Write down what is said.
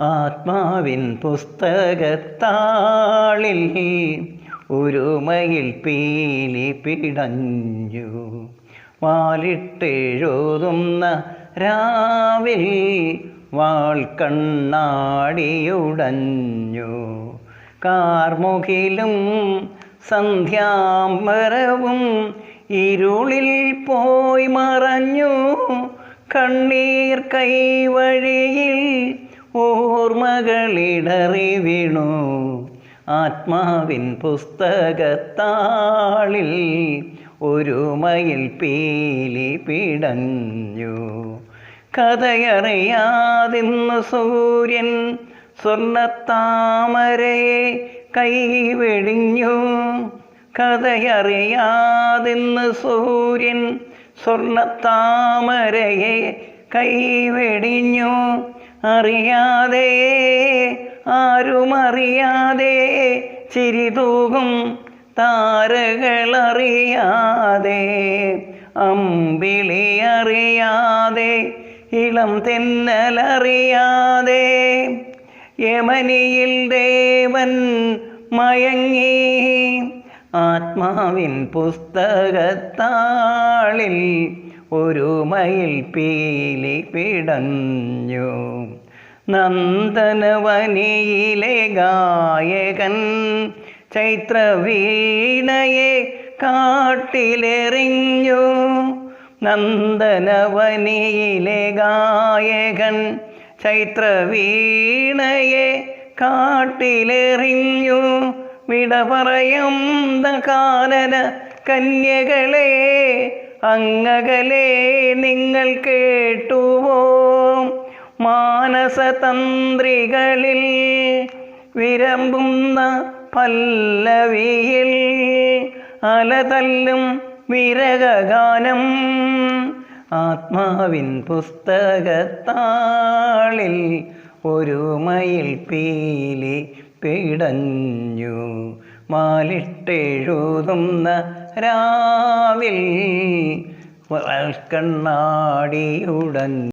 ആത്മാവിൻ പുസ്തകത്താളിൽ ഒരു മയിൽ പീലി പിടഞ്ഞു. വാലിട്ടെഴുതുന്ന രാവിൽ വാൾ കണ്ണാടിയുടഞ്ഞു. കാർമുകിലും സന്ധ്യാംബരവും ഇരുളിൽ പോയി മറഞ്ഞു. കണ്ണീർ കൈവഴിയിൽ ഓർമ്മകളിടറി വീണു. ആത്മാവിൻ പുസ്തകത്താളിൽ ഒരു മയിൽ പീലി പിടഞ്ഞു. കഥയറിയാതിന്നു സൂര്യൻ സ്വർണ്ണത്താമരയെ കൈവെടിഞ്ഞു. കഥയറിയാതിന്നു സൂര്യൻ സ്വർണ്ണത്താമരയെ കൈവെടിഞ്ഞു. അറിയാതെ ആരുമറിയാതെ ചിരിതൂകും താരകളറിയാതെ, അമ്പിളി അറിയാതെ ഇളം തെന്നലറിയാതെ, യമനിയിൽ ദേവൻ മയങ്ങി. ആത്മാവിൻ പുസ്തകത്താളിൽ ഒരു മയിൽ പീലി പിടഞ്ഞു. നന്ദനവനിയിലെ ഗായകൻ ചൈത്രവീണയെ കാട്ടിലെറിഞ്ഞു. നന്ദനവനിയിലെ ഗായകൻ ചൈത്രവീണയെ കാട്ടിലെറിഞ്ഞു. വിട പറയുന്ന കാനന കന്യകളെ അങ്ങകലെ നിങ്ങൾ കേട്ടുവോ? മാനസതന്ത്രികളിൽ വിരമ്പുന്ന പല്ലവിയിൽ അലതല്ലും വിരഹഗാനം. ആത്മാവിൻ പുസ്തകത്താളിൽ ഒരു മയിൽ പീലി പിടഞ്ഞു. മാലിട്ടെഴുതുന്ന രാവിൽ കണ്ണാടിയുടൻ